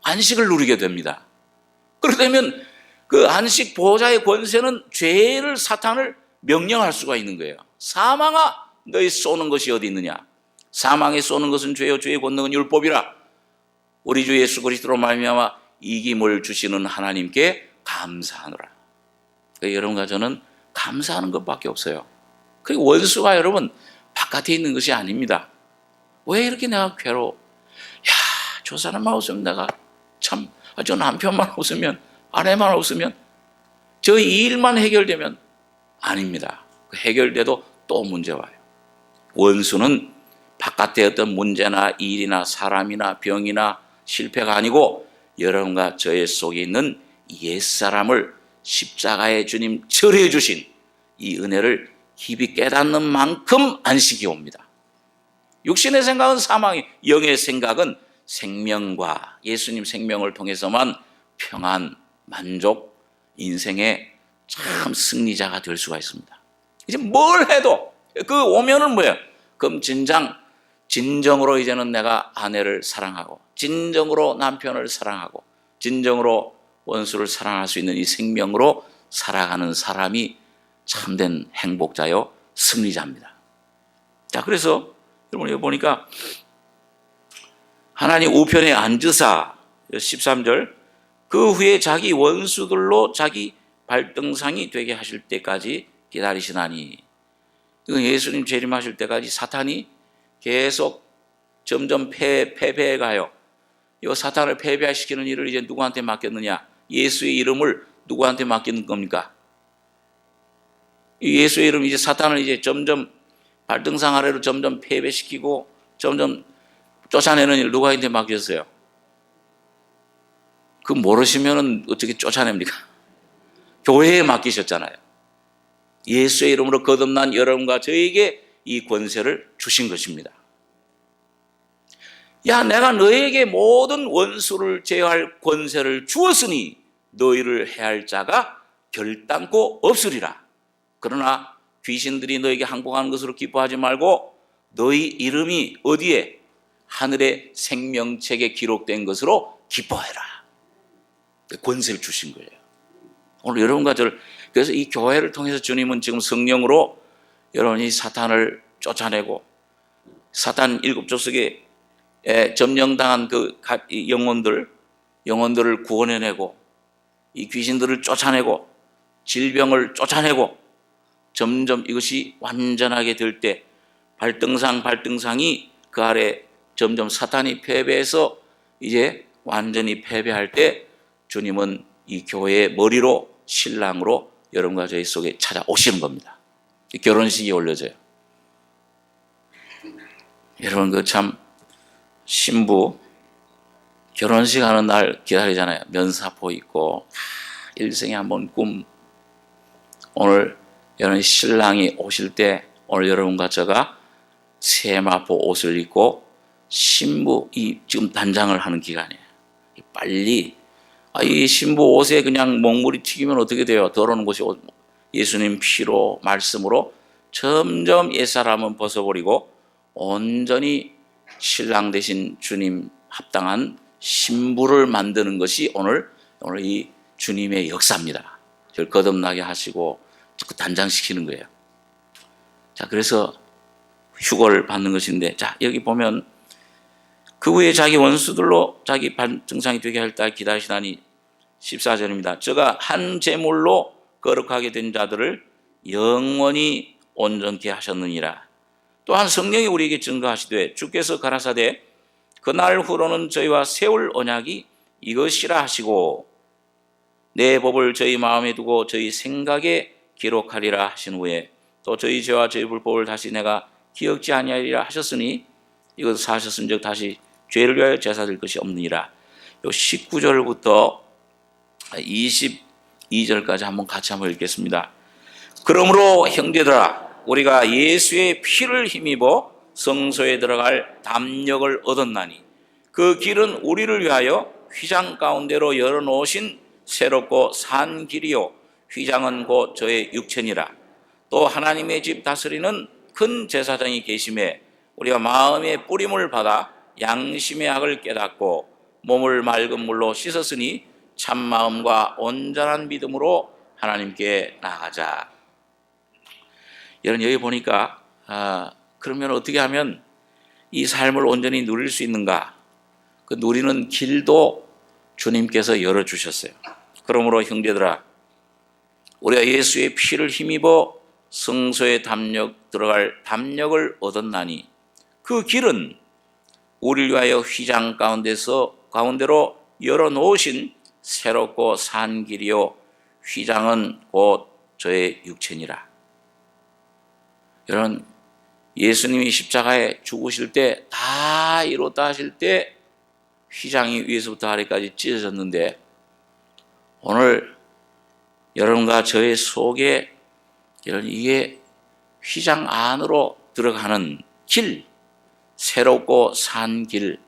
안식을 누리게 됩니다. 그렇게 되면 그 안식 보좌의 권세는 죄를, 사탄을 명령할 수가 있는 거예요. 사망아, 너희 쏘는 것이 어디 있느냐? 사망에 쏘는 것은 죄요, 죄의 권능은 율법이라. 우리 주 예수 그리스도로 말미암아 이김을 주시는 하나님께 감사하노라. 여러분과 저는 감사하는 것밖에 없어요. 그 원수가 여러분 바깥에 있는 것이 아닙니다. 왜 이렇게 내가 괴로워? 야, 저 사람만 없으면 내가 참, 저 남편만 없으면, 아내만 없으면, 저 이 일만 해결되면, 아닙니다. 해결돼도 또 문제 와요. 원수는 바깥의 어떤 문제나 일이나 사람이나 병이나 실패가 아니고 여러분과 저의 속에 있는 옛사람을 십자가에 주님 처리해 주신 이 은혜를 깊이 깨닫는 만큼 안식이 옵니다. 육신의 생각은 사망이, 영의 생각은 생명과 예수님 생명을 통해서만 평안, 만족, 인생의 참 승리자가 될 수가 있습니다. 이제 뭘 해도 그 오면은 뭐예요? 그럼 진정으로 이제는 내가 아내를 사랑하고 진정으로 남편을 사랑하고 진정으로 원수를 사랑할 수 있는 이 생명으로 살아가는 사람이 참된 행복자요 승리자입니다. 자, 그래서 여러분 여기 보니까 하나님 우편에 앉으사 13절 그 후에 자기 원수들로 자기 발등상이 되게 하실 때까지 기다리시나니, 이건 예수님 재림하실 때까지 사탄이 계속 점점 패배해 가요. 이 사탄을 패배시키는 일을 이제 누구한테 맡겼느냐? 예수의 이름을 누구한테 맡기는 겁니까? 예수의 이름, 이제 사탄을 이제 점점 발등상 아래로 점점 패배시키고 점점 쫓아내는 일 누구한테 맡겼어요? 그 모르시면은 어떻게 쫓아냅니까? 교회에 맡기셨잖아요. 예수의 이름으로 거듭난 여러분과 저에게 이 권세를 주신 것입니다. 야, 내가 너에게 모든 원수를 제어할 권세를 주었으니 너희를 해할 자가 결단코 없으리라. 그러나 귀신들이 너에게 항복하는 것으로 기뻐하지 말고 너희 이름이 어디에? 하늘의 생명책에 기록된 것으로 기뻐해라. 권세를 주신 거예요. 오늘 여러분과 저를, 그래서 이 교회를 통해서 주님은 지금 성령으로 여러분이 사탄을 쫓아내고 사탄 일곱 족속에 점령당한 그 영혼들을 구원해내고 이 귀신들을 쫓아내고 질병을 쫓아내고 점점 이것이 완전하게 될 때 발등상이 그 아래 점점 사탄이 패배해서 이제 완전히 패배할 때 주님은 이 교회의 머리로 신랑으로 여러분과 저희 속에 찾아오시는 겁니다. 결혼식이 올려져요. 여러분 그 참 신부 결혼식 하는 날 기다리잖아요. 면사포 입고 일생에 한 번 꿈. 오늘 여러분 신랑이 오실 때 오늘 여러분과 저가 세마포 옷을 입고 신부 이 지금 단장을 하는 기간이에요. 빨리 이 신부 옷에 그냥 먹물이 튀기면 어떻게 돼요? 더러운 것이 예수님 피로 말씀으로 점점 옛사람은 벗어버리고 온전히 신랑 되신 주님 합당한 신부를 만드는 것이 오늘 이 주님의 역사입니다. 저를 거듭나게 하시고 자꾸 단장시키는 거예요. 자, 그래서 휴거를 받는 것인데, 자, 여기 보면 그 후에 자기 원수들로 자기 증상이 되게 할 때 기다리시다니 14절입니다. 저가 한 제물로 거룩하게 된 자들을 영원히 온전케 하셨느니라. 또한 성령이 우리에게 증거하시되 주께서 가라사대 그날 후로는 저희와 세울 언약이 이것이라 하시고 내 법을 저희 마음에 두고 저희 생각에 기록하리라 하신 후에 또 저희 죄와 저희 불법을 다시 내가 기억지 아니하리라 하셨으니 이것 사하셨은즉 다시 죄를 위하여 제사 드릴 것이 없느니라. 요 19절부터 22절까지 한번 같이 한번 읽겠습니다. 그러므로 형제들아 우리가 예수의 피를 힘입어 성소에 들어갈 담력을 얻었나니 그 길은 우리를 위하여 휘장 가운데로 열어놓으신 새롭고 산 길이요 휘장은 곧 저의 육체니라. 또 하나님의 집 다스리는 큰 제사장이 계심에 우리가 마음의 뿌림을 받아 양심의 학을 깨닫고 몸을 맑은 물로 씻었으니 참마음과 온전한 믿음으로 하나님께 나아가자. 여러분 여기 보니까 그러면 어떻게 하면 이 삶을 온전히 누릴 수 있는가? 그 누리는 길도 주님께서 열어주셨어요. 그러므로 형제들아 우리가 예수의 피를 힘입어 성소에 들어갈 담력을 얻었나니 그 길은 우리를 위하여 휘장 가운데로 열어놓으신 새롭고 산 길이요 휘장은 곧 저의 육체니라. 여러분 예수님이 십자가에 죽으실 때 다 이뤘다 하실 때 휘장이 위에서부터 아래까지 찢어졌는데 오늘 여러분과 저의 속에 여러분 이게 휘장 안으로 들어가는 길, 새롭고 산 길,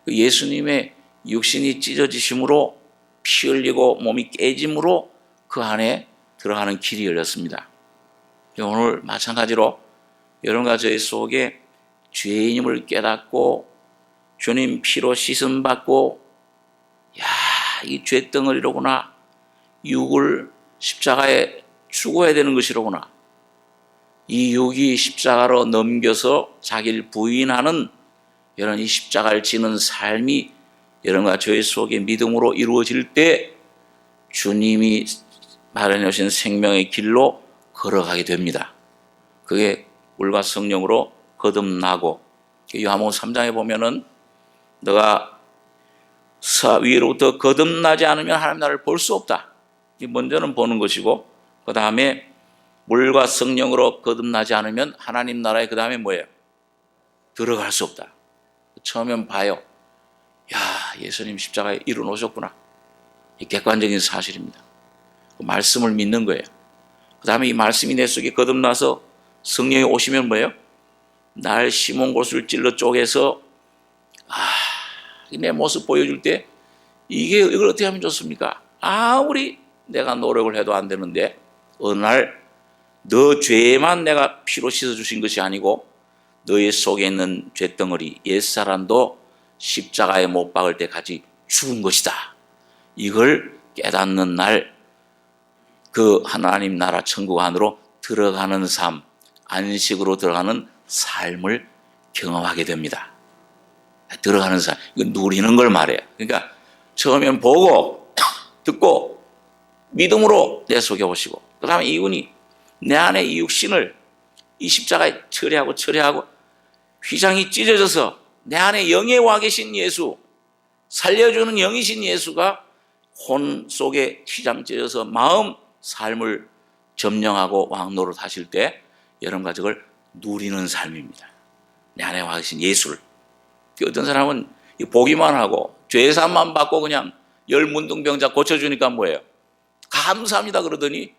예수님의 육신이 찢어지심으로 피 흘리고 몸이 깨짐으로 그 안에 들어가는 길이 열렸습니다. 오늘 마찬가지로 여러분과 저의 속에 죄인임을 깨닫고 주님 피로 씻음받고 이 죄덩어리로구나 육을 십자가에 죽어야 되는 것이로구나 이 육이 십자가로 넘겨서 자기를 부인하는 여러분 이 십자가를 지는 삶이 여러분과 저의 속에 믿음으로 이루어질 때 주님이 마련해 오신 생명의 길로 걸어가게 됩니다. 그게 물과 성령으로 거듭나고 요한복음 3장에 보면은 너가 위로부터 거듭나지 않으면 하나님 나라를 볼 수 없다. 먼저는 보는 것이고 그 다음에 물과 성령으로 거듭나지 않으면 하나님 나라에 그 다음에 뭐예요? 들어갈 수 없다. 처음엔 봐요. 예수님 십자가에 이루어놓으셨구나. 이 객관적인 사실입니다. 그 말씀을 믿는 거예요. 그 다음에 이 말씀이 내 속에 거듭나서 성령이 오시면 뭐예요? 날 시몬 곳을 찔러 쪼개서 내 모습 보여줄 때 이걸 어떻게 하면 좋습니까? 아무리 내가 노력을 해도 안 되는데 어느 날 너 죄만 내가 피로 씻어주신 것이 아니고 너의 속에 있는 죄덩어리 옛사람도 십자가에 못 박을 때까지 죽은 것이다. 이걸 깨닫는 날 그 하나님 나라 천국 안으로 들어가는 삶, 안식으로 들어가는 삶을 경험하게 됩니다. 들어가는 삶, 이거 누리는 걸 말해요. 그러니까 처음엔 보고 듣고 믿음으로 내 속에 오시고 그 다음에 이분이 내 안에 이 육신을 이 십자가에 처리하고 휘장이 찢어져서 내 안에 영에 와 계신 예수, 살려주는 영이신 예수가 혼 속에 휘장 찢어져서 마음, 삶을 점령하고 왕노릇 하실 때 여러분과 저걸 누리는 삶입니다. 내 안에 와 계신 예수를. 어떤 사람은 보기만 하고 죄사함만 받고 그냥 열문둥병자 고쳐주니까 뭐예요? 감사합니다 그러더니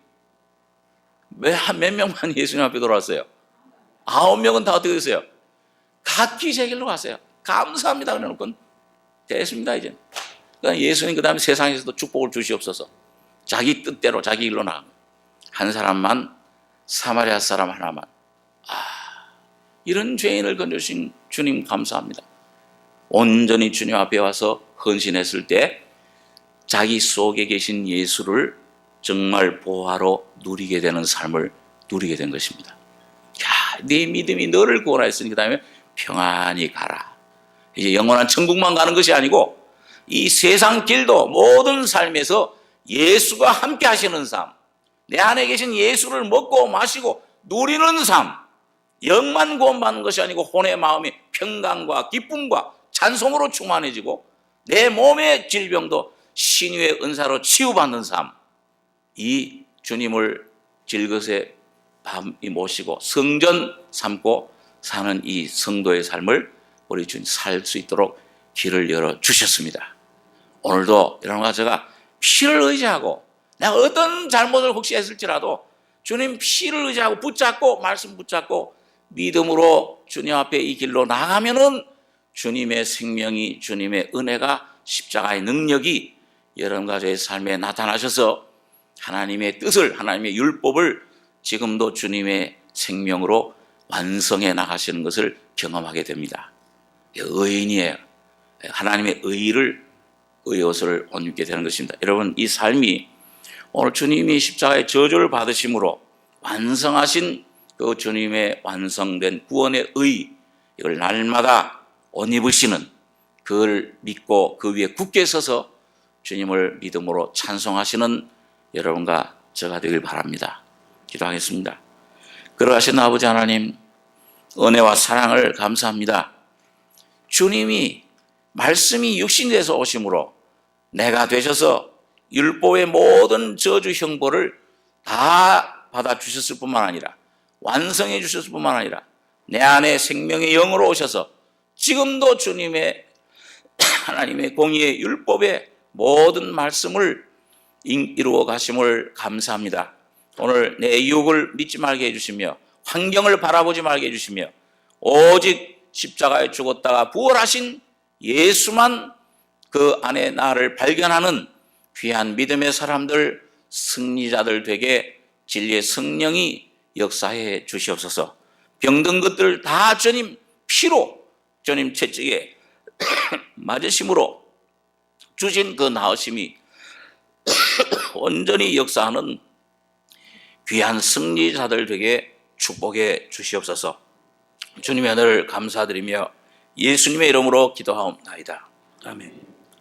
몇 명만 예수님 앞에 돌아왔어요? 9명은 다 어떻게 됐어요? 각기 제 길로 갔어요. 감사합니다 그래놓고 됐습니다 이제. 그러니까 예수님 그 다음에 세상에서도 축복을 주시옵소서. 자기 뜻대로 자기 일로 나간 한 사람만, 사마리아 사람 하나만. 이런 죄인을 건져주신 주님 감사합니다. 온전히 주님 앞에 와서 헌신했을 때 자기 속에 계신 예수를 정말 보화로 누리게 되는 삶을 누리게 된 것입니다. 야, 네 믿음이 너를 구원하였으니 그 다음에 평안히 가라. 이제 영원한 천국만 가는 것이 아니고 이 세상 길도 모든 삶에서 예수가 함께 하시는 삶, 내 안에 계신 예수를 먹고 마시고 누리는 삶, 영만 구원받는 것이 아니고 혼의 마음이 평강과 기쁨과 찬송으로 충만해지고 내 몸의 질병도 신유의 은사로 치유받는 삶, 이 주님을 질것에 모시고 성전 삼고 사는 이 성도의 삶을 우리 주님 살 수 있도록 길을 열어주셨습니다. 오늘도 여러분과 제가 피를 의지하고 내가 어떤 잘못을 혹시 했을지라도 주님 피를 의지하고 붙잡고 말씀 붙잡고 믿음으로 주님 앞에 이 길로 나가면은 주님의 생명이, 주님의 은혜가, 십자가의 능력이 여러분과 저의 삶에 나타나셔서 하나님의 뜻을, 하나님의 율법을 지금도 주님의 생명으로 완성해 나가시는 것을 경험하게 됩니다. 의인이에요. 하나님의 의를, 의옷을 옷 입게 되는 것입니다. 여러분, 이 삶이 오늘 주님이 십자가의 저주를 받으심으로 완성하신 그 주님의 완성된 구원의 의, 이걸 날마다 옷 입으시는, 그걸 믿고 그 위에 굳게 서서 주님을 믿음으로 찬송하시는 여러분과 저가 되길 바랍니다. 기도하겠습니다. 걸어가신 아버지 하나님, 은혜와 사랑을 감사합니다. 주님이 말씀이 육신이 돼서 오심으로 내가 되셔서 율법의 모든 저주 형벌을 다 받아주셨을 뿐만 아니라 완성해 주셨을 뿐만 아니라 내 안에 생명의 영으로 오셔서 지금도 주님의 하나님의 공의의 율법의 모든 말씀을 이루어 가심을 감사합니다. 오늘 내 유혹을 믿지 말게 해주시며 환경을 바라보지 말게 해주시며 오직 십자가에 죽었다가 부활하신 예수만 그 안에 나를 발견하는 귀한 믿음의 사람들, 승리자들 되게 진리의 성령이 역사해 주시옵소서. 병든 것들 다 주님 피로, 주님 채찍에 맞으심으로 주신 그 나으심이 온전히 역사하는 귀한 승리자들 되게 축복해 주시옵소서. 주님의 은혜를 감사드리며 예수님의 이름으로 기도하옵나이다. 아멘.